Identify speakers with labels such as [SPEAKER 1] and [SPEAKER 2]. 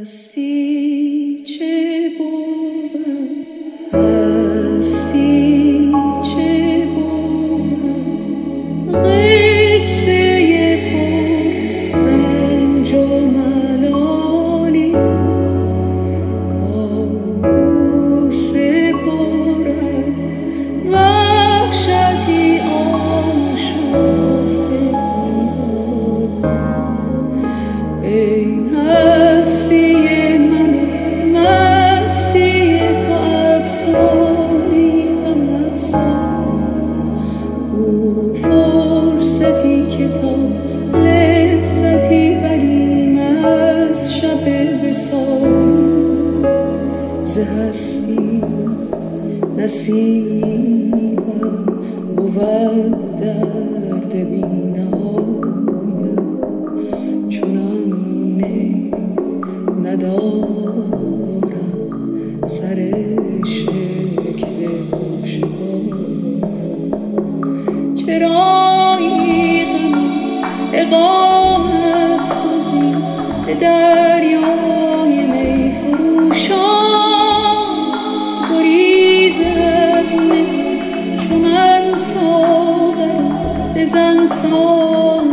[SPEAKER 1] هستی چه بود هستی چه بود قصه پر رنج و ملالی کابوس پر از وحشتی آشفته بود ای هستی من مستی تو افسانی غم افسان او فرصتی که تا لذتی بریم از شب وصال ز هستی نصیبم بود درد بی‌نهایت چنان ندارم سر شکل عاشقان چرایی غم اقامت گزین به دریای می فروشان گریز از می چو من ساغر بزن ساغر